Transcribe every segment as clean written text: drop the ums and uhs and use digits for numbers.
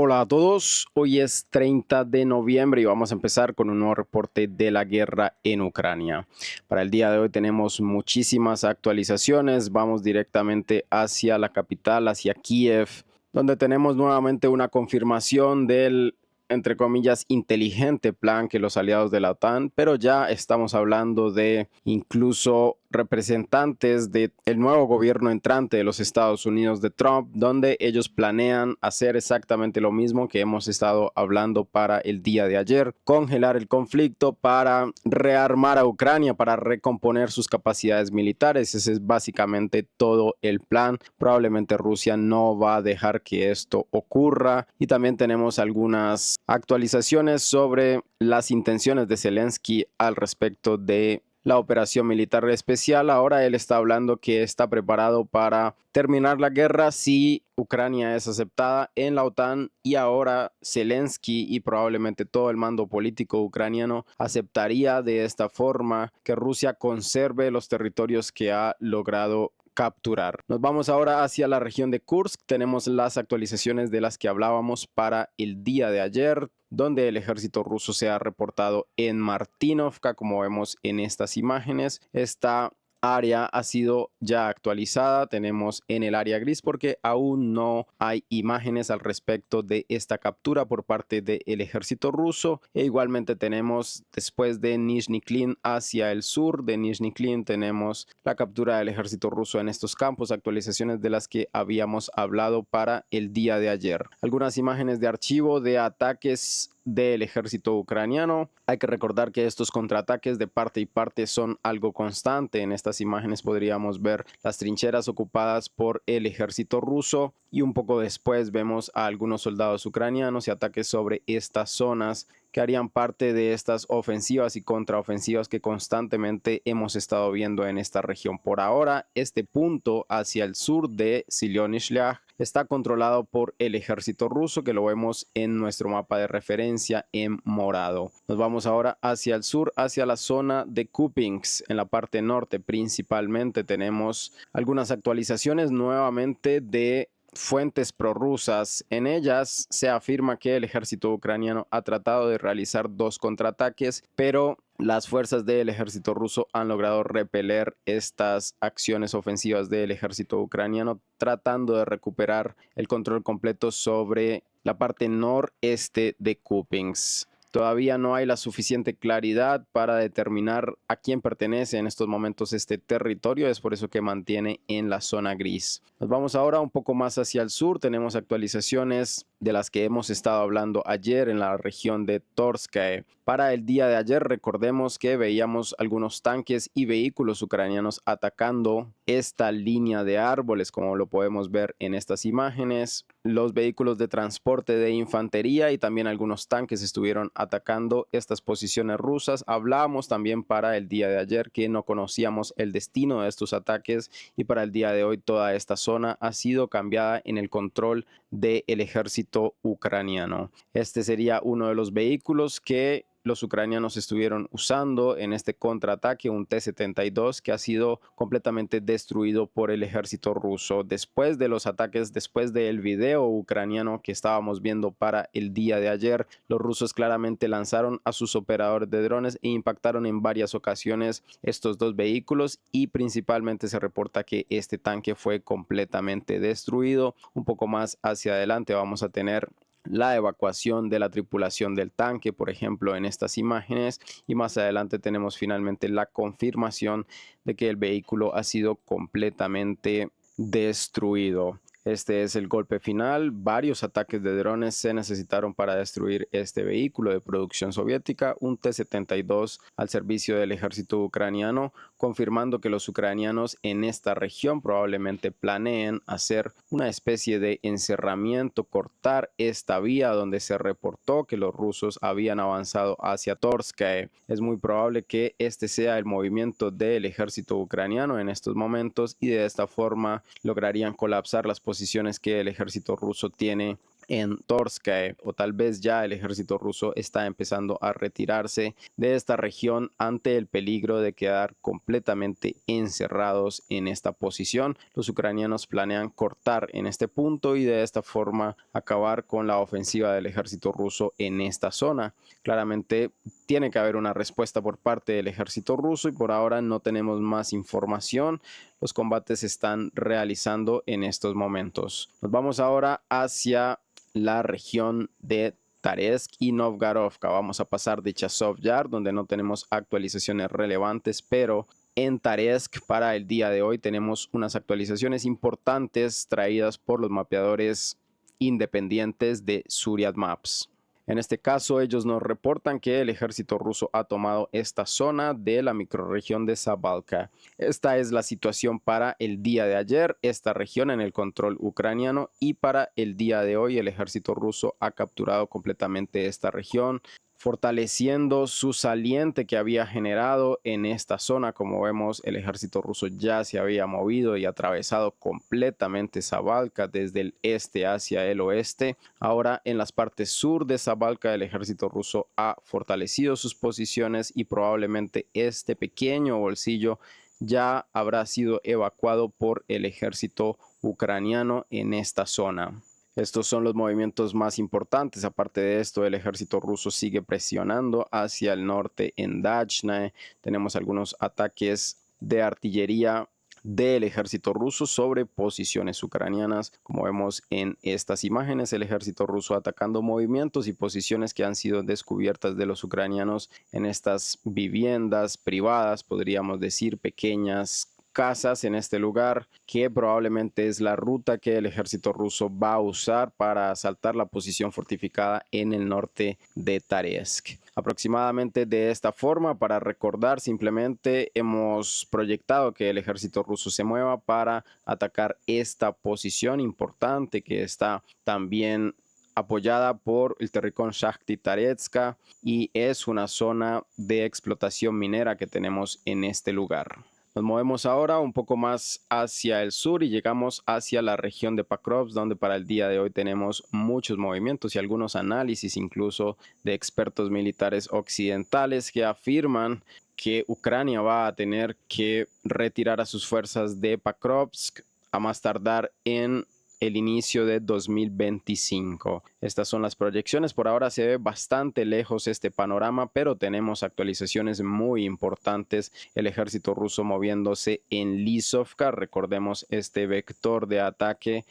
Hola a todos, hoy es 30 de noviembre y vamos a empezar con un nuevo reporte de la guerra en Ucrania. Para el día de hoy tenemos muchísimas actualizaciones, vamos directamente hacia la capital, hacia Kiev, donde tenemos nuevamente una confirmación del, entre comillas, inteligente plan que los aliados de la OTAN, pero ya estamos hablando de incluso representantes del nuevo gobierno entrante de los Estados Unidos de Trump, donde ellos planean hacer exactamente lo mismo que hemos estado hablando para el día de ayer, congelar el conflicto para rearmar a Ucrania, para recomponer sus capacidades militares. Ese es básicamente todo el plan. Probablemente Rusia no va a dejar que esto ocurra y también tenemos algunas actualizaciones sobre las intenciones de Zelensky al respecto de la operación militar especial. Ahora él está hablando que está preparado para terminar la guerra si Ucrania es aceptada en la OTAN, y ahora Zelensky y probablemente todo el mando político ucraniano aceptaría de esta forma que Rusia conserve los territorios que ha logrado capturar. Nos vamos ahora hacia la región de Kursk. Tenemos las actualizaciones de las que hablábamos para el día de ayer, donde el ejército ruso se ha reportado en Martinovka, como vemos en estas imágenes. Esta área ha sido ya actualizada, tenemos en el área gris porque aún no hay imágenes al respecto de esta captura por parte del ejército ruso, e igualmente tenemos después de Nizhny Klin hacia el sur de Nizhny Klin tenemos la captura del ejército ruso en estos campos, actualizaciones de las que habíamos hablado para el día de ayer. Algunas imágenes de archivo de ataques del ejército ucraniano. Hay que recordar que estos contraataques de parte y parte son algo constante. En estas imágenes podríamos ver las trincheras ocupadas por el ejército ruso y un poco después vemos a algunos soldados ucranianos y ataques sobre estas zonas que harían parte de estas ofensivas y contraofensivas que constantemente hemos estado viendo en esta región. Por ahora, este punto hacia el sur de Zilonyshlyach está controlado por el ejército ruso, que lo vemos en nuestro mapa de referencia en morado. Nos vamos ahora hacia el sur, hacia la zona de Kupiansk. En la parte norte principalmente tenemos algunas actualizaciones nuevamente de fuentes prorrusas. En ellas se afirma que el ejército ucraniano ha tratado de realizar dos contraataques, pero las fuerzas del ejército ruso han logrado repeler estas acciones ofensivas del ejército ucraniano, tratando de recuperar el control completo sobre la parte noreste de Kupiansk. Todavía no hay la suficiente claridad para determinar a quién pertenece en estos momentos este territorio, es por eso que mantiene en la zona gris. Nos vamos ahora un poco más hacia el sur, tenemos actualizaciones de las que hemos estado hablando ayer en la región de Torskaya. Para el día de ayer recordemos que veíamos algunos tanques y vehículos ucranianos atacando esta línea de árboles, como lo podemos ver en estas imágenes. Los vehículos de transporte de infantería y también algunos tanques estuvieron atacando estas posiciones rusas. Hablábamos también para el día de ayer que no conocíamos el destino de estos ataques, y para el día de hoy toda esta zona ha sido cambiada en el control del ejército ucraniano. Este sería uno de los vehículos que los ucranianos estuvieron usando en este contraataque, un T-72 que ha sido completamente destruido por el ejército ruso. Después de los ataques, después del video ucraniano que estábamos viendo para el día de ayer, los rusos claramente lanzaron a sus operadores de drones e impactaron en varias ocasiones estos dos vehículos, y principalmente se reporta que este tanque fue completamente destruido. Un poco más hacia adelante vamos a tener la evacuación de la tripulación del tanque, por ejemplo, en estas imágenes, y más adelante tenemos finalmente la confirmación de que el vehículo ha sido completamente destruido. Este es el golpe final. Varios ataques de drones se necesitaron para destruir este vehículo de producción soviética, un T-72 al servicio del ejército ucraniano, confirmando que los ucranianos en esta región probablemente planeen hacer una especie de encerramiento, cortar esta vía donde se reportó que los rusos habían avanzado hacia Torskaya. Es muy probable que este sea el movimiento del ejército ucraniano en estos momentos, y de esta forma lograrían colapsar las posiciones que el ejército ruso tiene en Torskay, o tal vez ya el ejército ruso está empezando a retirarse de esta región ante el peligro de quedar completamente encerrados en esta posición. Los ucranianos planean cortar en este punto y de esta forma acabar con la ofensiva del ejército ruso en esta zona. Claramente tiene que haber una respuesta por parte del ejército ruso y por ahora no tenemos más información. Los combates se están realizando en estos momentos. Nos vamos ahora hacia la región de Taresk y Novgorodka. Vamos a pasar de Chazov Yar, donde no tenemos actualizaciones relevantes, pero en Taresk para el día de hoy tenemos unas actualizaciones importantes traídas por los mapeadores independientes de Zuriat Maps. En este caso, ellos nos reportan que el ejército ruso ha tomado esta zona de la microrregión de Zabalka. Esta es la situación para el día de ayer, esta región en el control ucraniano, y para el día de hoy el ejército ruso ha capturado completamente esta región, fortaleciendo su saliente que había generado en esta zona. Como vemos, el ejército ruso ya se había movido y atravesado completamente Zabalka desde el este hacia el oeste. Ahora en las partes sur de Zabalka el ejército ruso ha fortalecido sus posiciones y probablemente este pequeño bolsillo ya habrá sido evacuado por el ejército ucraniano en esta zona. Estos son los movimientos más importantes. Aparte de esto, el ejército ruso sigue presionando hacia el norte en Dachne. Tenemos algunos ataques de artillería del ejército ruso sobre posiciones ucranianas. Como vemos en estas imágenes, el ejército ruso atacando movimientos y posiciones que han sido descubiertas de los ucranianos en estas viviendas privadas, podríamos decir, pequeñas casas en este lugar, que probablemente es la ruta que el ejército ruso va a usar para asaltar la posición fortificada en el norte de Taresk. Aproximadamente de esta forma, para recordar, simplemente hemos proyectado que el ejército ruso se mueva para atacar esta posición importante que está también apoyada por el Terricón Shakhty Taretska y es una zona de explotación minera que tenemos en este lugar. Nos movemos ahora un poco más hacia el sur y llegamos hacia la región de Pakrovsk, donde para el día de hoy tenemos muchos movimientos y algunos análisis incluso de expertos militares occidentales que afirman que Ucrania va a tener que retirar a sus fuerzas de Pakrovsk a más tardar en el inicio de 2025. Estas son las proyecciones. Por ahora se ve bastante lejos este panorama, pero tenemos actualizaciones muy importantes. El ejército ruso moviéndose en Lisovka. Recordemos este vector de ataque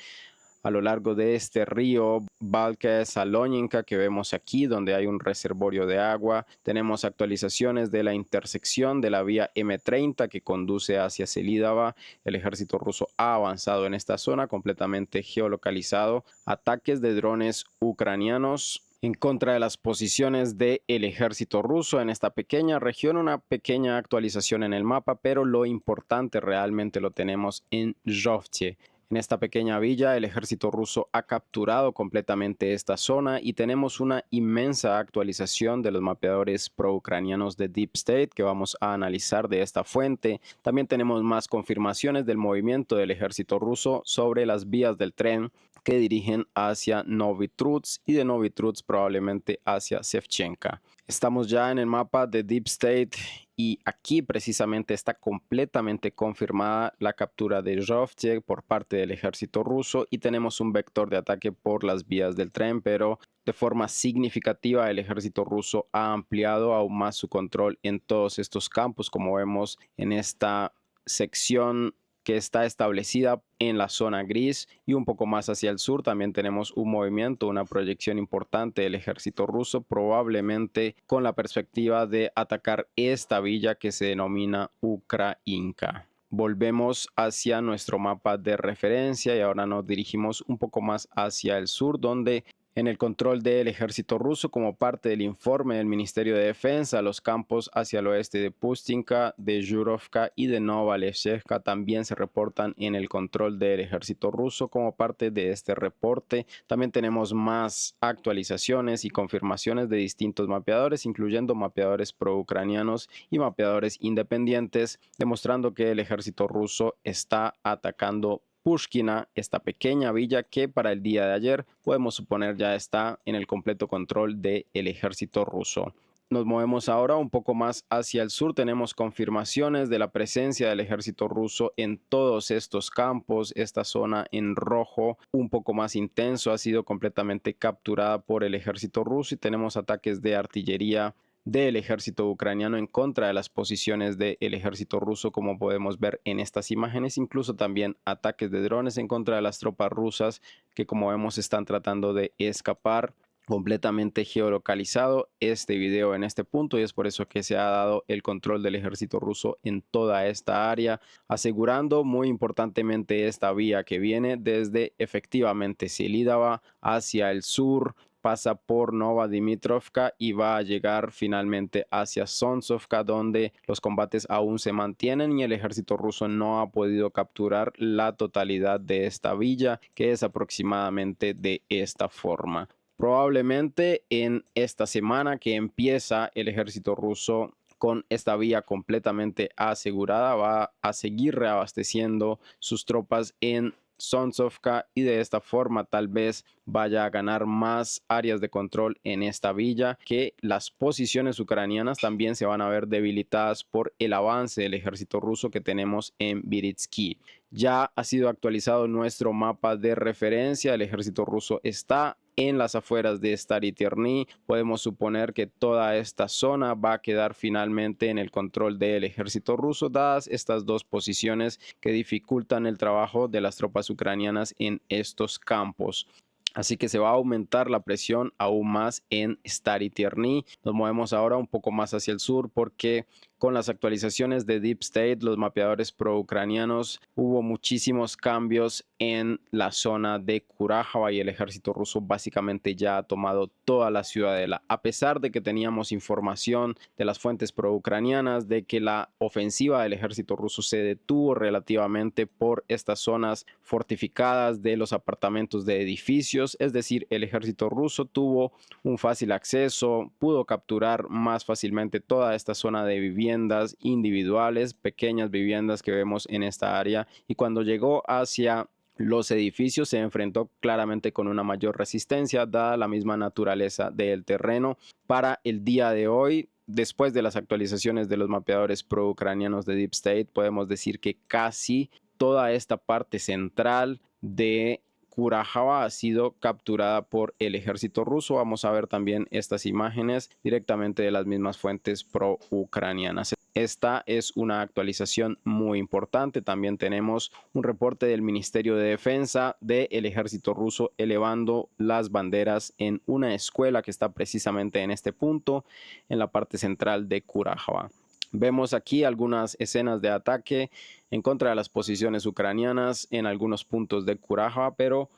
a lo largo de este río Balka-Salónica que vemos aquí, donde hay un reservorio de agua. Tenemos actualizaciones de la intersección de la vía M30 que conduce hacia Selidava. El ejército ruso ha avanzado en esta zona, completamente geolocalizado. Ataques de drones ucranianos en contra de las posiciones del ejército ruso en esta pequeña región. Una pequeña actualización en el mapa, pero lo importante realmente lo tenemos en Zhovtye. En esta pequeña villa, el ejército ruso ha capturado completamente esta zona y tenemos una inmensa actualización de los mapeadores pro-ucranianos de Deep State que vamos a analizar de esta fuente. También tenemos más confirmaciones del movimiento del ejército ruso sobre las vías del tren que dirigen hacia Novi Trutsk y de Novi Trutsk probablemente hacia Shevchenka. Estamos ya en el mapa de Deep State y aquí precisamente está completamente confirmada la captura de Zhovtye por parte del ejército ruso y tenemos un vector de ataque por las vías del tren, pero de forma significativa el ejército ruso ha ampliado aún más su control en todos estos campos, como vemos en esta sección que está establecida en la zona gris y un poco más hacia el sur también tenemos un movimiento, una proyección importante del ejército ruso, probablemente con la perspectiva de atacar esta villa que se denomina Ukrainka. Volvemos hacia nuestro mapa de referencia y ahora nos dirigimos un poco más hacia el sur, donde en el control del ejército ruso, como parte del informe del Ministerio de Defensa, los campos hacia el oeste de Pustinka, de Zhurovka y de Novaleshevka también se reportan en el control del ejército ruso. Como parte de este reporte, también tenemos más actualizaciones y confirmaciones de distintos mapeadores, incluyendo mapeadores pro-ucranianos y mapeadores independientes, demostrando que el ejército ruso está atacando Pushkina, esta pequeña villa que para el día de ayer podemos suponer ya está en el completo control del ejército ruso. Nos movemos ahora un poco más hacia el sur. Tenemos confirmaciones de la presencia del ejército ruso en todos estos campos. Esta zona en rojo, un poco más intenso, ha sido completamente capturada por el ejército ruso y tenemos ataques de artillería del ejército ucraniano en contra de las posiciones del ejército ruso, como podemos ver en estas imágenes, incluso también ataques de drones en contra de las tropas rusas que, como vemos, están tratando de escapar. Completamente geolocalizado este video en este punto y es por eso que se ha dado el control del ejército ruso en toda esta área, asegurando muy importantemente esta vía que viene desde efectivamente Selidava hacia el sur, pasa por Novodimitrovka y va a llegar finalmente hacia Sontsovka, donde los combates aún se mantienen y el ejército ruso no ha podido capturar la totalidad de esta villa, que es aproximadamente de esta forma. Probablemente en esta semana que empieza el ejército ruso con esta vía completamente asegurada, va a seguir reabasteciendo sus tropas en Sontsovka y de esta forma tal vez vaya a ganar más áreas de control en esta villa, que las posiciones ucranianas también se van a ver debilitadas por el avance del ejército ruso que tenemos en Berezovsky. Ya ha sido actualizado nuestro mapa de referencia. El ejército ruso está en las afueras de Stary Tierny. Podemos suponer que toda esta zona va a quedar finalmente en el control del ejército ruso, dadas estas dos posiciones que dificultan el trabajo de las tropas ucranianas en estos campos. Así que se va a aumentar la presión aún más en Stary Tierny. Nos movemos ahora un poco más hacia el sur porque con las actualizaciones de Deep State, los mapeadores pro-ucranianos, hubo muchísimos cambios en la zona de Kurajava y el ejército ruso básicamente ya ha tomado toda la ciudadela. A pesar de que teníamos información de las fuentes pro-ucranianas de que la ofensiva del ejército ruso se detuvo relativamente por estas zonas fortificadas de los apartamentos de edificios, es decir, el ejército ruso tuvo un fácil acceso, pudo capturar más fácilmente toda esta zona de viviendas individuales, pequeñas viviendas que vemos en esta área, y cuando llegó hacia los edificios se enfrentó claramente con una mayor resistencia dada la misma naturaleza del terreno. Para el día de hoy, después de las actualizaciones de los mapeadores pro-ucranianos de Deep State, podemos decir que casi toda esta parte central de Kurajava ha sido capturada por el ejército ruso. Vamos a ver también estas imágenes directamente de las mismas fuentes pro-ucranianas. Esta es una actualización muy importante. También tenemos un reporte del Ministerio de Defensa del ejército ruso elevando las banderas en una escuela que está precisamente en este punto, en la parte central de Kurajava. Vemos aquí algunas escenas de ataque en contra de las posiciones ucranianas en algunos puntos de Kurajava, pero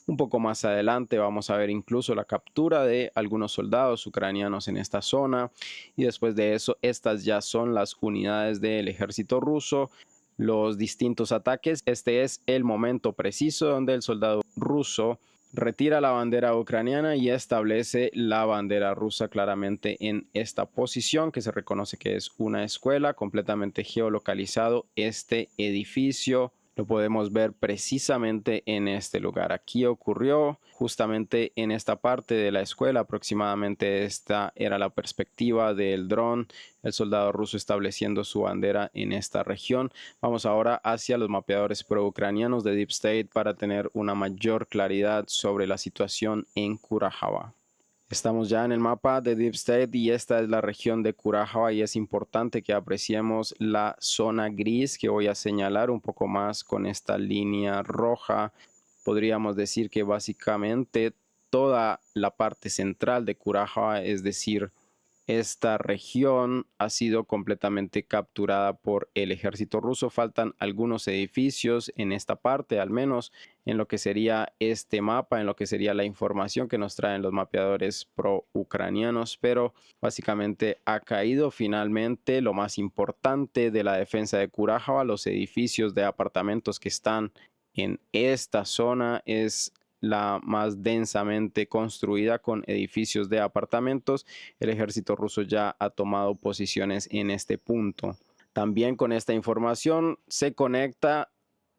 un poco más adelante vamos a ver incluso la captura de algunos soldados ucranianos en esta zona y después de eso estas ya son las unidades del ejército ruso, los distintos ataques. Este es el momento preciso donde el soldado ruso retira la bandera ucraniana y establece la bandera rusa claramente en esta posición que se reconoce que es una escuela, completamente geolocalizado este edificio. Lo podemos ver precisamente en este lugar. Aquí ocurrió justamente en esta parte de la escuela. Aproximadamente esta era la perspectiva del dron. El soldado ruso estableciendo su bandera en esta región. Vamos ahora hacia los mapeadores pro-ucranianos de Deep State para tener una mayor claridad sobre la situación en Kurajava. Estamos ya en el mapa de Deep State y esta es la región de Kurajava y es importante que apreciemos la zona gris que voy a señalar un poco más con esta línea roja. Podríamos decir que básicamente toda la parte central de Kurajava, es decir, esta región ha sido completamente capturada por el ejército ruso. Faltan algunos edificios en esta parte, al menos en lo que sería este mapa, en lo que sería la información que nos traen los mapeadores pro-ucranianos, pero básicamente ha caído finalmente lo más importante de la defensa de Kurajava. Los edificios de apartamentos que están en esta zona es la más densamente construida con edificios de apartamentos. El ejército ruso ya ha tomado posiciones en este punto. También con esta información se conecta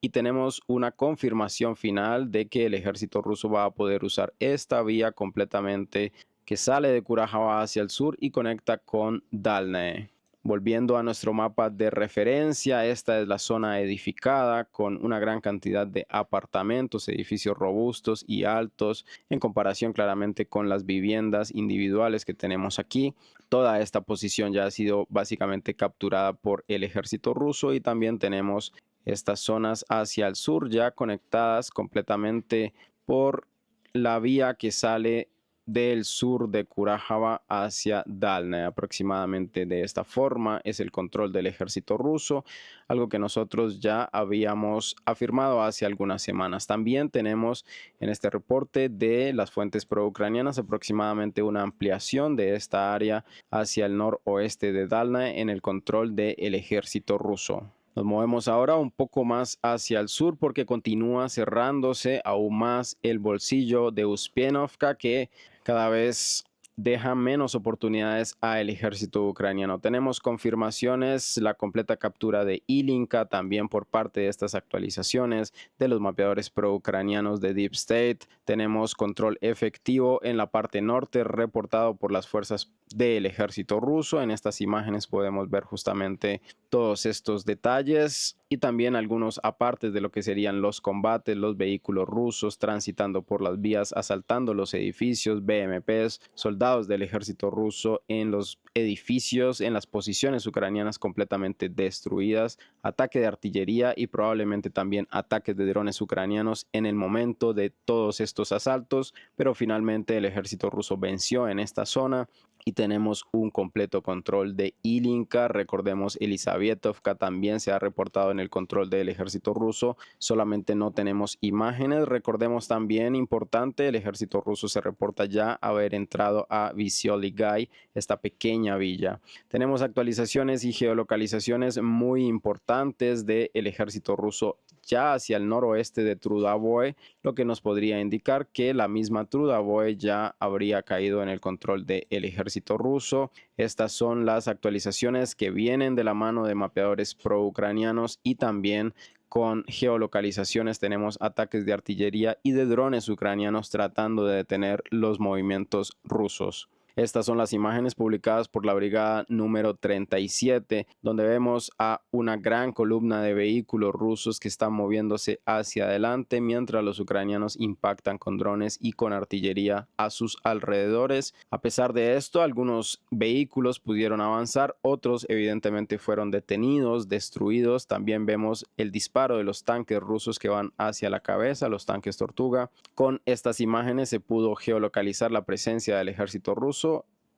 y tenemos una confirmación final de que el ejército ruso va a poder usar esta vía completamente que sale de Kurajava hacia el sur y conecta con Dalnae. Volviendo a nuestro mapa de referencia, esta es la zona edificada con una gran cantidad de apartamentos, edificios robustos y altos en comparación claramente con las viviendas individuales que tenemos aquí. Toda esta posición ya ha sido básicamente capturada por el ejército ruso y también tenemos estas zonas hacia el sur ya conectadas completamente por la vía que sale del sur de Kurajava hacia Dalnae. Aproximadamente de esta forma es el control del ejército ruso, algo que nosotros ya habíamos afirmado hace algunas semanas. También tenemos en este reporte de las fuentes pro-ucranianas aproximadamente una ampliación de esta área hacia el noroeste de Dalnae en el control del ejército ruso. Nos movemos ahora un poco más hacia el sur porque continúa cerrándose aún más el bolsillo de Uspienovka, que cada vez deja menos oportunidades al ejército ucraniano. Tenemos confirmaciones, la completa captura de Ilinka también por parte de estas actualizaciones de los mapeadores pro-ucranianos de Deep State. Tenemos control efectivo en la parte norte reportado por las fuerzas del ejército ruso. En estas imágenes podemos ver justamente todos estos detalles y también algunos apartes de lo que serían los combates, los vehículos rusos transitando por las vías, asaltando los edificios, BMPs, soldados del ejército ruso en los edificios, en las posiciones ucranianas completamente destruidas, ataque de artillería y probablemente también ataques de drones ucranianos en el momento de todos estos asaltos, pero finalmente el ejército ruso venció en esta zona y tenemos un completo control de Ilinka. Recordemos, Elisavetovka también se ha reportado en el control del ejército ruso, solamente no tenemos imágenes. Recordemos también, importante, el ejército ruso se reporta ya haber entrado a Visioligai, esta pequeña villa. Tenemos actualizaciones y geolocalizaciones muy importantes del ejército ruso ya hacia el noroeste de Trudavoe, lo que nos podría indicar que la misma Trudavoe ya habría caído en el control del ejército ruso. Estas son las actualizaciones que vienen de la mano de mapeadores pro-ucranianos y también con geolocalizaciones tenemos ataques de artillería y de drones ucranianos tratando de detener los movimientos rusos. Estas son las imágenes publicadas por la brigada número 37, donde vemos a una gran columna de vehículos rusos que están moviéndose hacia adelante mientras los ucranianos impactan con drones y con artillería a sus alrededores. A pesar de esto, algunos vehículos pudieron avanzar, otros evidentemente fueron detenidos, destruidos. También vemos el disparo de los tanques rusos que van hacia la cabeza, los tanques Tortuga. Con estas imágenes se pudo geolocalizar la presencia del ejército ruso.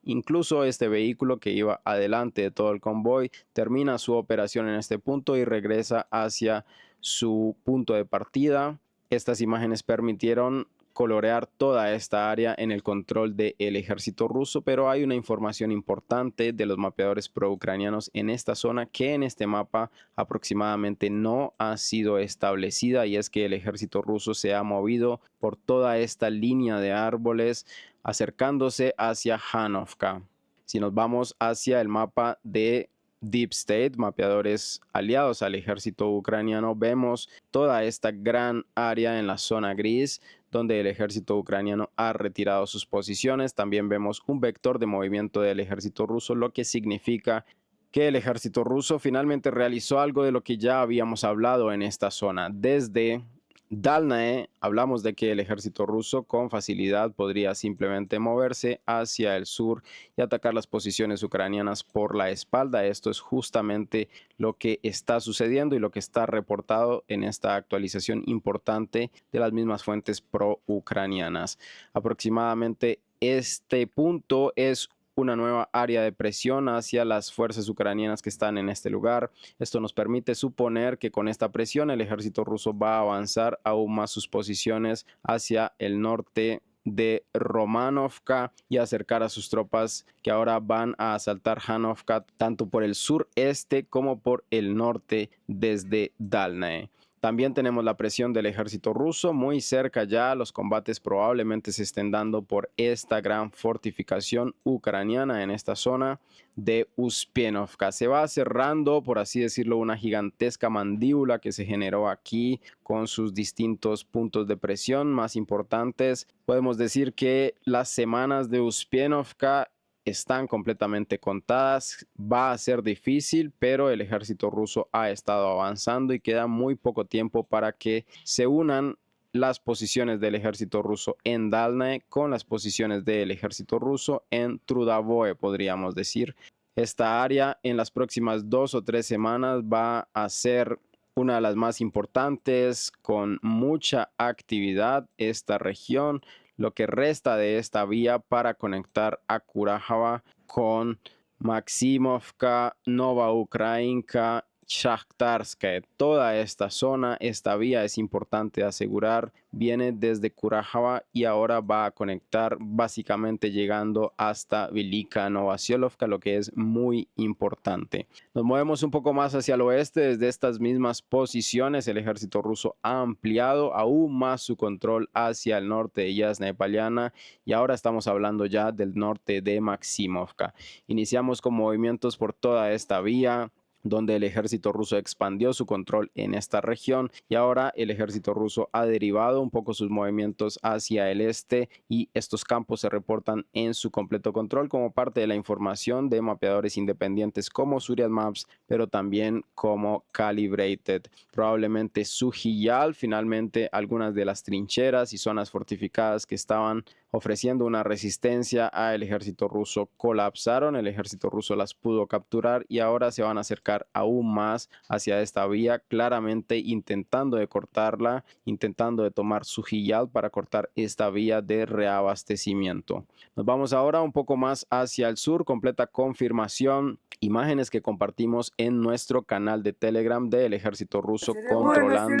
Incluso este vehículo que iba adelante de todo el convoy termina su operación en este punto y regresa hacia su punto de partida. Estas imágenes permitieron colorear toda esta área en el control del ejército ruso, pero hay una información importante de los mapeadores pro-ucranianos en esta zona que en este mapa aproximadamente no ha sido establecida, y es que el ejército ruso se ha movido por toda esta línea de árboles acercándose hacia Hanovka. Si nos vamos hacia el mapa de Deep State, mapeadores aliados al ejército ucraniano, vemos toda esta gran área en la zona gris donde el ejército ucraniano ha retirado sus posiciones. También vemos un vector de movimiento del ejército ruso, lo que significa que el ejército ruso finalmente realizó algo de lo que ya habíamos hablado en esta zona. Desde Dalnae hablamos de que el ejército ruso con facilidad podría simplemente moverse hacia el sur y atacar las posiciones ucranianas por la espalda. Esto es justamente lo que está sucediendo y lo que está reportado en esta actualización importante de las mismas fuentes pro-ucranianas. Aproximadamente este punto es una nueva área de presión hacia las fuerzas ucranianas que están en este lugar. Esto nos permite suponer que con esta presión el ejército ruso va a avanzar aún más sus posiciones hacia el norte de Romanovka y acercar a sus tropas que ahora van a asaltar Hanovka tanto por el sureste como por el norte desde Dalnae. También tenemos la presión del ejército ruso muy cerca ya. Los combates probablemente se estén dando por esta gran fortificación ucraniana en esta zona de Uspienovka. Se va cerrando, por así decirlo, una gigantesca mandíbula que se generó aquí con sus distintos puntos de presión más importantes. Podemos decir que las semanas de Uspienovka están completamente contadas. Va a ser difícil, pero el ejército ruso ha estado avanzando y queda muy poco tiempo para que se unan las posiciones del ejército ruso en Dalny con las posiciones del ejército ruso en Trudavoe, podríamos decir. Esta área en las próximas 2 o 3 semanas va a ser una de las más importantes, con mucha actividad esta región, lo que resta de esta vía para conectar a Kurajava con Maximovka, Nova Ukrainka, Shakhtarska. Toda esta zona, esta vía es importante asegurar, viene desde Kurajava y ahora va a conectar básicamente llegando hasta Velika Novosielovka, lo que es muy importante. Nos movemos un poco más hacia el oeste. Desde estas mismas posiciones el ejército ruso ha ampliado aún más su control hacia el norte de Yasna y Palyana, y ahora estamos hablando ya del norte de Maximovka. Iniciamos con movimientos por toda esta vía, donde el ejército ruso expandió su control en esta región, y ahora el ejército ruso ha derivado un poco sus movimientos hacia el este, y estos campos se reportan en su completo control como parte de la información de mapeadores independientes como Surya Maps, pero también como Calibrated. Probablemente Sujiyal, finalmente algunas de las trincheras y zonas fortificadas que estaban ofreciendo una resistencia al ejército ruso colapsaron. El ejército ruso las pudo capturar y ahora se van a acercar aún más hacia esta vía, claramente intentando de cortarla, intentando de tomar Sujiyal para cortar esta vía de reabastecimiento. Nos vamos ahora un poco más hacia el sur. Completa confirmación, imágenes que compartimos en nuestro canal de Telegram del ejército ruso controlando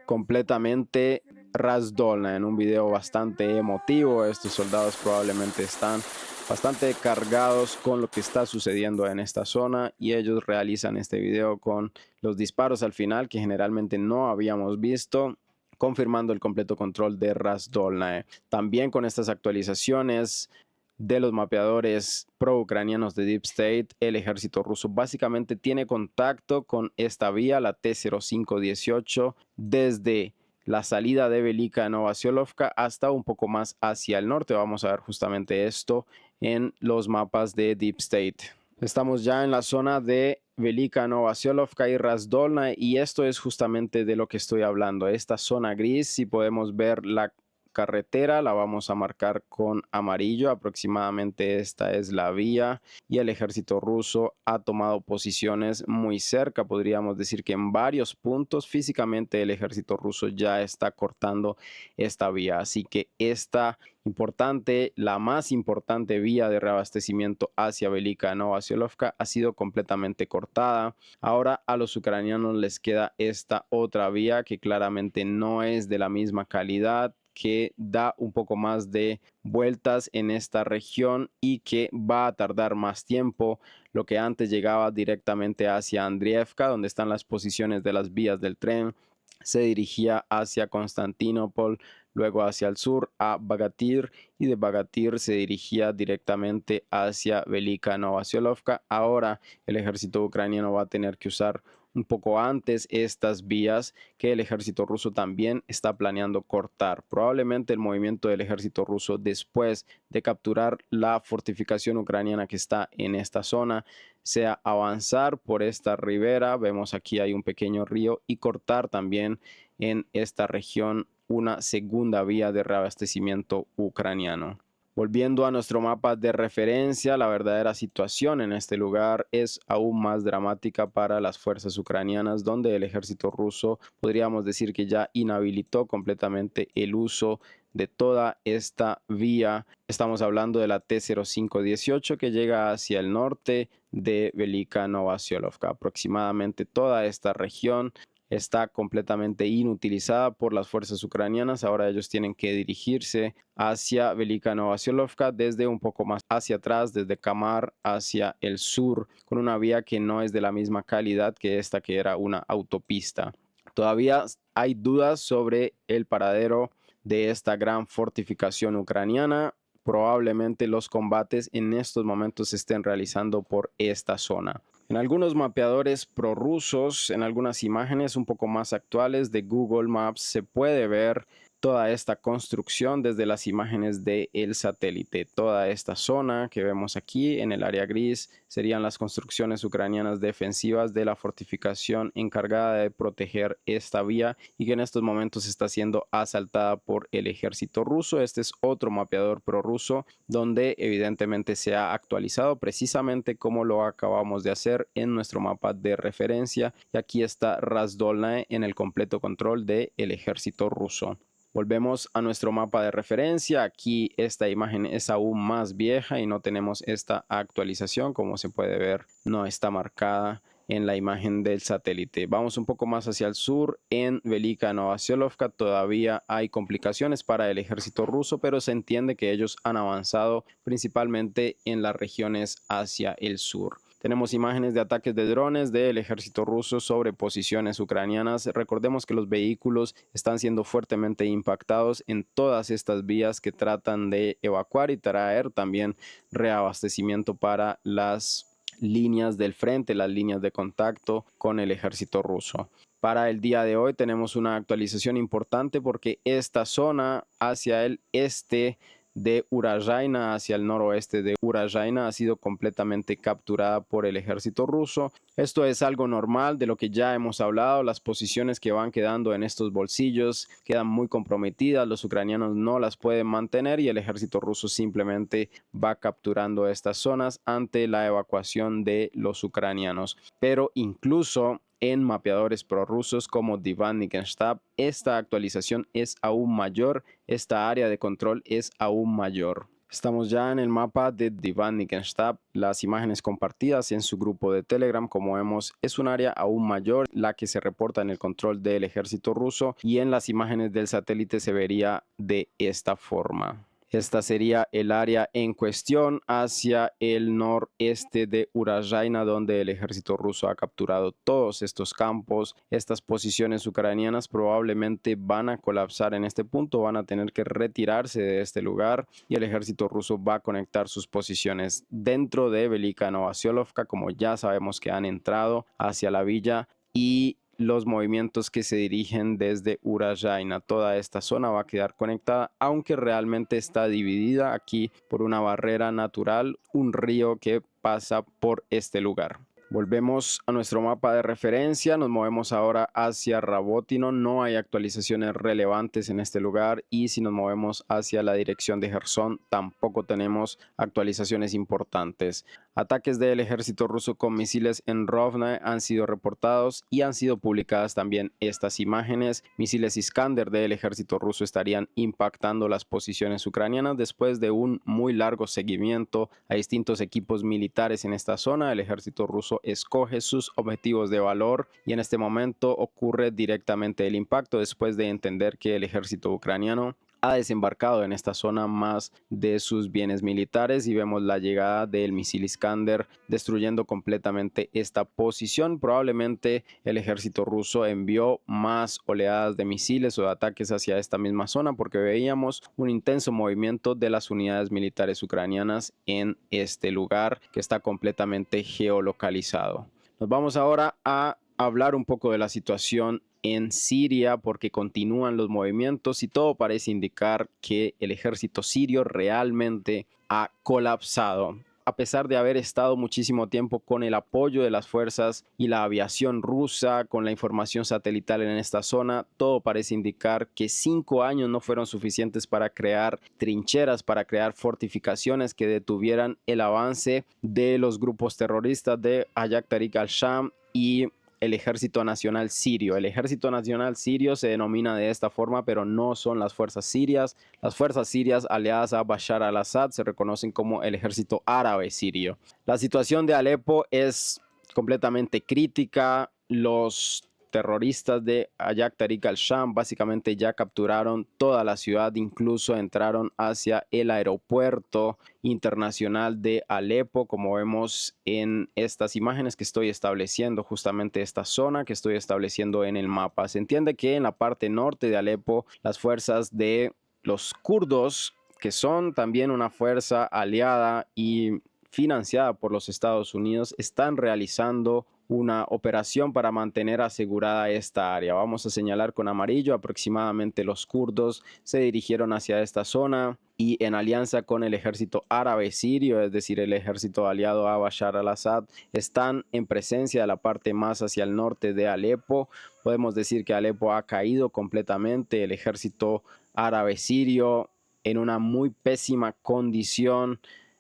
completamente Razdolna, en un video bastante emotivo. Estos soldados probablemente están bastante cargados con lo que está sucediendo en esta zona, y ellos realizan este video con los disparos al final que generalmente no habíamos visto, confirmando el completo control de Razdolna. También con estas actualizaciones de los mapeadores pro-ucranianos de Deep State, el ejército ruso básicamente tiene contacto con esta vía, la T-0518, desde la salida de Velika Novosielovka hasta un poco más hacia el norte. Vamos a ver justamente esto en los mapas de Deep State. Estamos ya en la zona de Velika Novosielovka y Razdolna, y esto es justamente de lo que estoy hablando. Esta zona gris, si podemos ver la carretera, la vamos a marcar con amarillo. Aproximadamente esta es la vía, y el ejército ruso ha tomado posiciones muy cerca. Podríamos decir que en varios puntos físicamente el ejército ruso ya está cortando esta vía, así que esta importante, la más importante vía de reabastecimiento hacia Velika Novosielovka ha sido completamente cortada. Ahora a los ucranianos les queda esta otra vía que claramente no es de la misma calidad, que da un poco más de vueltas en esta región y que va a tardar más tiempo. Lo que antes llegaba directamente hacia Andriivka, donde están las posiciones de las vías del tren, se dirigía hacia Constantinopol, luego hacia el sur a Bagatir, y de Bagatir se dirigía directamente hacia Velika Novosielovka. Ahora el ejército ucraniano va a tener que usar un poco antes estas vías que el ejército ruso también está planeando cortar. Probablemente el movimiento del ejército ruso después de capturar la fortificación ucraniana que está en esta zona sea avanzar por esta ribera. Vemos aquí hay un pequeño río, y cortar también en esta región una segunda vía de reabastecimiento ucraniano. Volviendo a nuestro mapa de referencia, la verdadera situación en este lugar es aún más dramática para las fuerzas ucranianas, donde el ejército ruso podríamos decir que ya inhabilitó completamente el uso de toda esta vía. Estamos hablando de la T-0518 que llega hacia el norte de Velika Novosielovka. Aproximadamente toda esta región está completamente inutilizada por las fuerzas ucranianas. Ahora ellos tienen que dirigirse hacia Velika Novoselovka desde un poco más hacia atrás, desde Kamar hacia el sur, con una vía que no es de la misma calidad que esta, que era una autopista. Todavía hay dudas sobre el paradero de esta gran fortificación ucraniana. Probablemente los combates en estos momentos se estén realizando por esta zona. En algunos mapeadores prorrusos, en algunas imágenes un poco más actuales de Google Maps, se puede ver toda esta construcción desde las imágenes del satélite. Toda esta zona que vemos aquí en el área gris serían las construcciones ucranianas defensivas de la fortificación encargada de proteger esta vía y que en estos momentos está siendo asaltada por el ejército ruso. Este es otro mapeador prorruso donde evidentemente se ha actualizado precisamente como lo acabamos de hacer en nuestro mapa de referencia, y aquí está Razdolnae en el completo control del ejército ruso. Volvemos a nuestro mapa de referencia. Aquí esta imagen es aún más vieja y no tenemos esta actualización. Como se puede ver, no está marcada en la imagen del satélite. Vamos un poco más hacia el sur. En Velika Novoselovka todavía hay complicaciones para el ejército ruso, pero se entiende que ellos han avanzado principalmente en las regiones hacia el sur. Tenemos imágenes de ataques de drones del ejército ruso sobre posiciones ucranianas. Recordemos que los vehículos están siendo fuertemente impactados en todas estas vías que tratan de evacuar y traer también reabastecimiento para las líneas del frente, las líneas de contacto con el ejército ruso. Para el día de hoy tenemos una actualización importante porque esta zona hacia el este de Urayna, hacia el noroeste de Urayna, ha sido completamente capturada por el ejército ruso. Esto es algo normal de lo que ya hemos hablado. Las posiciones que van quedando en estos bolsillos quedan muy comprometidas, los ucranianos no las pueden mantener y el ejército ruso simplemente va capturando estas zonas ante la evacuación de los ucranianos. Pero incluso en mapeadores prorrusos como Divan-Nickenstab, esta actualización es aún mayor, esta área de control es aún mayor. Estamos ya en el mapa de Divan-Nickenstab. Las imágenes compartidas en su grupo de Telegram, como vemos, es un área aún mayor la que se reporta en el control del ejército ruso, y en las imágenes del satélite se vería de esta forma. Esta sería el área en cuestión hacia el noreste de Urayna, donde el ejército ruso ha capturado todos estos campos. Estas posiciones ucranianas probablemente van a colapsar en este punto, van a tener que retirarse de este lugar y el ejército ruso va a conectar sus posiciones dentro de Velika Novoselovka, como ya sabemos que han entrado hacia la villa, y los movimientos que se dirigen desde Urayna. Toda esta zona va a quedar conectada, aunque realmente está dividida aquí por una barrera natural, un río que pasa por este lugar. Volvemos a nuestro mapa de referencia, nos movemos ahora hacia Rabotino, no hay actualizaciones relevantes en este lugar, y si nos movemos hacia la dirección de Gerson tampoco tenemos actualizaciones importantes. Ataques del ejército ruso con misiles en Rovne han sido reportados y han sido publicadas también estas imágenes. Misiles Iskander del ejército ruso estarían impactando las posiciones ucranianas después de un muy largo seguimiento a distintos equipos militares en esta zona. El ejército ruso escoge sus objetivos de valor y en este momento ocurre directamente el impacto después de entender que el ejército ucraniano ha desembarcado en esta zona más de sus bienes militares, y vemos la llegada del misil Iskander destruyendo completamente esta posición. Probablemente el ejército ruso envió más oleadas de misiles o de ataques hacia esta misma zona porque veíamos un intenso movimiento de las unidades militares ucranianas en este lugar que está completamente geolocalizado. Nos vamos ahora a hablar un poco de la situación en Siria porque continúan los movimientos y todo parece indicar que el ejército sirio realmente ha colapsado. A pesar de haber estado muchísimo tiempo con el apoyo de las fuerzas y la aviación rusa, con la información satelital en esta zona, todo parece indicar que 5 años no fueron suficientes para crear trincheras, para crear fortificaciones que detuvieran el avance de los grupos terroristas de Hayat Tahrir al-Sham y el Ejército Nacional Sirio. El Ejército Nacional Sirio se denomina de esta forma, pero no son las fuerzas sirias. Las fuerzas sirias aliadas a Bashar al-Assad se reconocen como el Ejército Árabe Sirio. La situación de Alepo es completamente crítica. Los terroristas de Ayak Tahrik al-Sham básicamente ya capturaron toda la ciudad, incluso entraron hacia el aeropuerto internacional de Alepo, como vemos en estas imágenes que estoy estableciendo, justamente esta zona que estoy estableciendo en el mapa. Se entiende que en la parte norte de Alepo las fuerzas de los kurdos, que son también una fuerza aliada y financiada por los Estados Unidos, están realizando una operación para mantener asegurada esta área. Vamos a señalar con amarillo, aproximadamente los kurdos se dirigieron hacia esta zona y en alianza con el ejército árabe sirio, es decir, el ejército aliado a Bashar al-Assad, están en presencia de la parte más hacia el norte de Alepo. Podemos decir que Alepo ha caído completamente, el ejército árabe sirio en una muy pésima condición,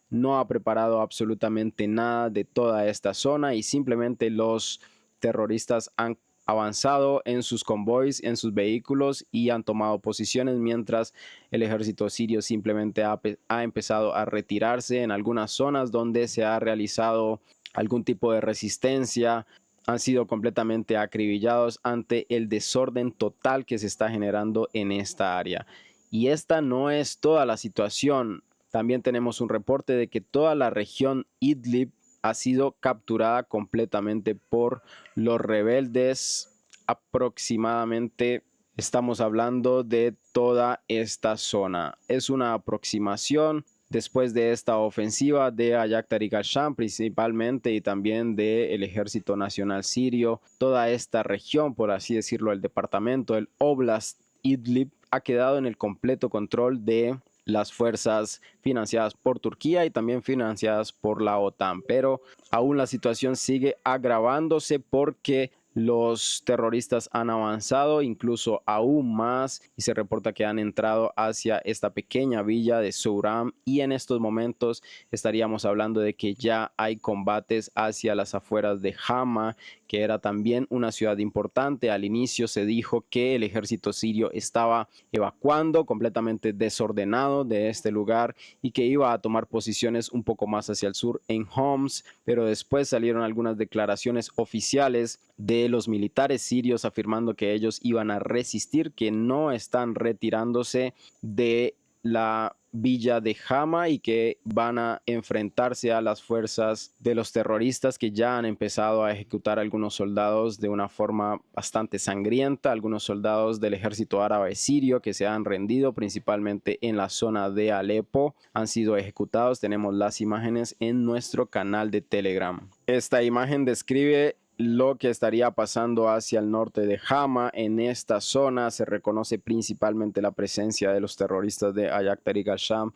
no ha preparado absolutamente nada de toda esta zona y simplemente los terroristas han avanzado en sus convoys, en sus vehículos y han tomado posiciones mientras el ejército sirio simplemente ha empezado a retirarse en algunas zonas donde se ha realizado algún tipo de resistencia. Han sido completamente acribillados ante el desorden total que se está generando en esta área. Y esta no es toda la situación. También tenemos un reporte de que toda la región Idlib ha sido capturada completamente por los rebeldes. Aproximadamente estamos hablando de toda esta zona. Es una aproximación después de esta ofensiva de Ayak Tahrik al-Sham principalmente y también del Ejército Nacional Sirio. Toda esta región, por así decirlo, el departamento, el Oblast Idlib, ha quedado en el completo control de las fuerzas financiadas por Turquía y también financiadas por la OTAN, pero aún la situación sigue agravándose porque los terroristas han avanzado incluso aún más y se reporta que han entrado hacia esta pequeña villa de Souram y en estos momentos estaríamos hablando de que ya hay combates hacia las afueras de Hama, que era también una ciudad importante. Al inicio se dijo que el ejército sirio estaba evacuando completamente desordenado de este lugar y que iba a tomar posiciones un poco más hacia el sur en Homs, pero después salieron algunas declaraciones oficiales de los militares sirios afirmando que ellos iban a resistir, que no están retirándose de la villa de Hama y que van a enfrentarse a las fuerzas de los terroristas que ya han empezado a ejecutar algunos soldados de una forma bastante sangrienta, algunos soldados del ejército árabe sirio que se han rendido principalmente en la zona de Alepo han sido ejecutados. Tenemos las imágenes en nuestro canal de Telegram. Esta imagen describe lo que estaría pasando hacia el norte de Hama. En esta zona se reconoce principalmente la presencia de los terroristas de Ayak Tahrik al-Sham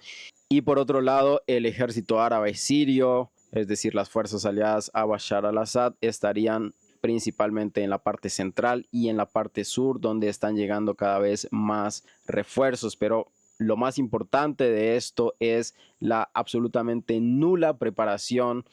y por otro lado el ejército árabe sirio, es decir, las fuerzas aliadas a Bashar al-Assad, estarían principalmente en la parte central y en la parte sur, donde están llegando cada vez más refuerzos, pero lo más importante de esto es la absolutamente nula preparación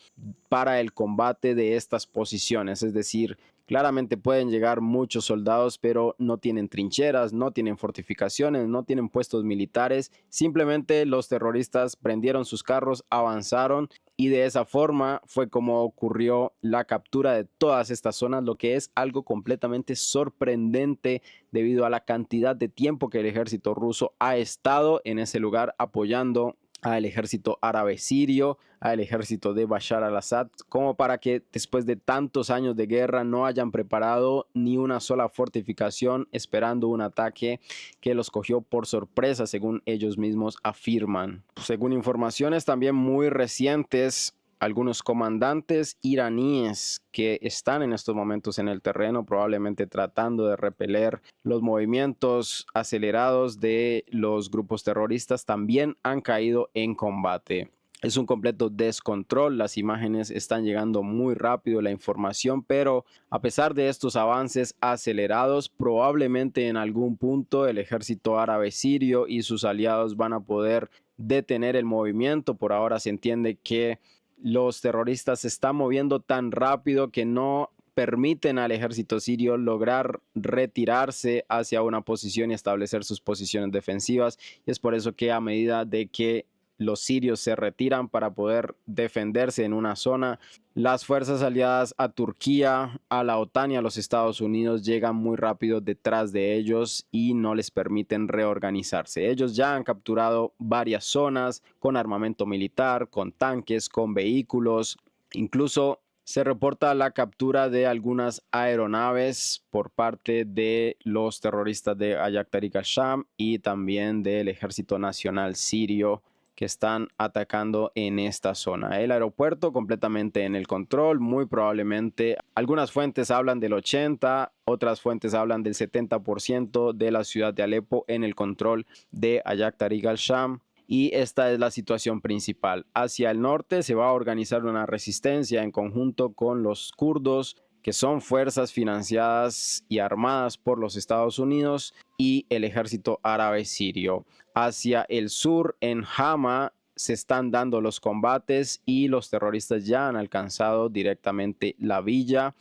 para el combate de estas posiciones. Es decir, claramente pueden llegar muchos soldados, pero no tienen trincheras, no tienen fortificaciones, no tienen puestos militares. Simplemente los terroristas prendieron sus carros, avanzaron y de esa forma fue como ocurrió la captura de todas estas zonas, lo que es algo completamente sorprendente debido a la cantidad de tiempo que el ejército ruso ha estado en ese lugar apoyando al ejército árabe sirio, al ejército de Bashar al-Assad, como para que después de tantos años de guerra no hayan preparado ni una sola fortificación esperando un ataque que los cogió por sorpresa, según ellos mismos afirman. Según informaciones también muy recientes, algunos comandantes iraníes que están en estos momentos en el terreno, probablemente tratando de repeler los movimientos acelerados de los grupos terroristas, también han caído en combate. Es un completo descontrol, las imágenes están llegando muy rápido, la información, pero a pesar de estos avances acelerados, probablemente en algún punto el ejército árabe sirio y sus aliados van a poder detener el movimiento. Por ahora se entiende que los terroristas se están moviendo tan rápido que no permiten al ejército sirio lograr retirarse hacia una posición y establecer sus posiciones defensivas. Y es por eso que a medida de que los sirios se retiran para poder defenderse en una zona. Las fuerzas aliadas a Turquía, a la OTAN y a los Estados Unidos llegan muy rápido detrás de ellos y no les permiten reorganizarse. Ellos ya han capturado varias zonas con armamento militar, con tanques, con vehículos. Incluso se reporta la captura de algunas aeronaves por parte de los terroristas de Ayak Tariq al-Sham y también del Ejército Nacional Sirio, que están atacando en esta zona. El aeropuerto completamente en el control, muy probablemente. Algunas fuentes hablan del 80, otras fuentes hablan del 70% de la ciudad de Alepo en el control de Ayak Tariq al-Sham. Y esta es la situación principal. Hacia el norte se va a organizar una resistencia en conjunto con los kurdos, que son fuerzas financiadas y armadas por los Estados Unidos y el ejército árabe sirio. Hacia el sur, en Hama, se están dando los combates y los terroristas ya han alcanzado directamente la villa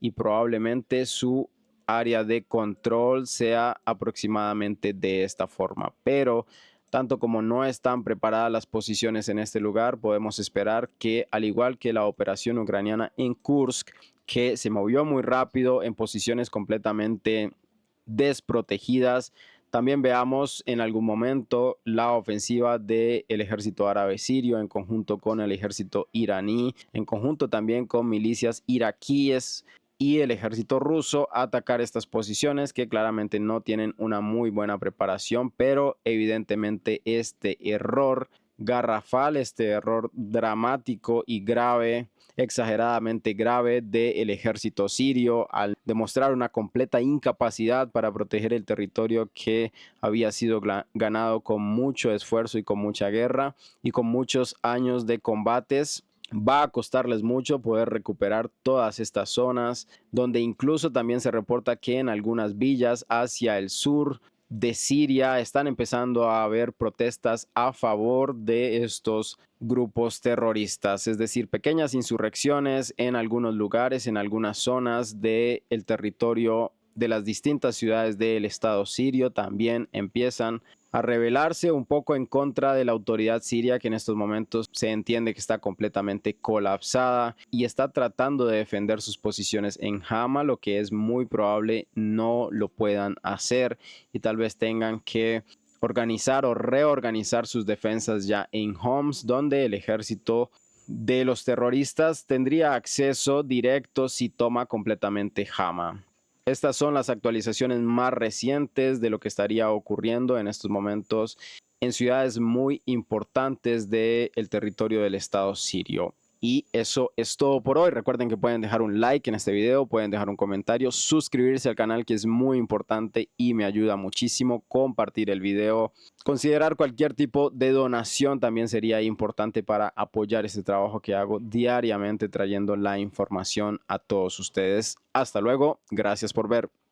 y probablemente su área de control sea aproximadamente de esta forma. Pero tanto como no están preparadas las posiciones en este lugar, podemos esperar que, al igual que la operación ucraniana en Kursk, que se movió muy rápido en posiciones completamente desprotegidas, también veamos en algún momento la ofensiva del ejército árabe sirio en conjunto con el ejército iraní, en conjunto también con milicias iraquíes y el ejército ruso, a atacar estas posiciones que claramente no tienen una muy buena preparación, pero evidentemente este error garrafal, este error dramático y grave, exageradamente grave del ejército sirio al demostrar una completa incapacidad para proteger el territorio que había sido ganado con mucho esfuerzo y con mucha guerra y con muchos años de combates. Va a costarles mucho poder recuperar todas estas zonas, donde incluso también se reporta que en algunas villas hacia el sur de Siria están empezando a haber protestas a favor de estos grupos terroristas, es decir, pequeñas insurrecciones en algunos lugares, en algunas zonas del territorio de las distintas ciudades del Estado sirio también empiezan a rebelarse un poco en contra de la autoridad siria, que en estos momentos se entiende que está completamente colapsada y está tratando de defender sus posiciones en Hama, lo que es muy probable no lo puedan hacer y tal vez tengan que organizar o reorganizar sus defensas ya en Homs, donde el ejército de los terroristas tendría acceso directo si toma completamente Hama. Estas son las actualizaciones más recientes de lo que estaría ocurriendo en estos momentos en ciudades muy importantes del territorio del Estado sirio. Y eso es todo por hoy. Recuerden que pueden dejar un like en este video, pueden dejar un comentario, suscribirse al canal, que es muy importante y me ayuda muchísimo, compartir el video. Considerar cualquier tipo de donación también sería importante para apoyar este trabajo que hago diariamente trayendo la información a todos ustedes. Hasta luego, gracias por ver.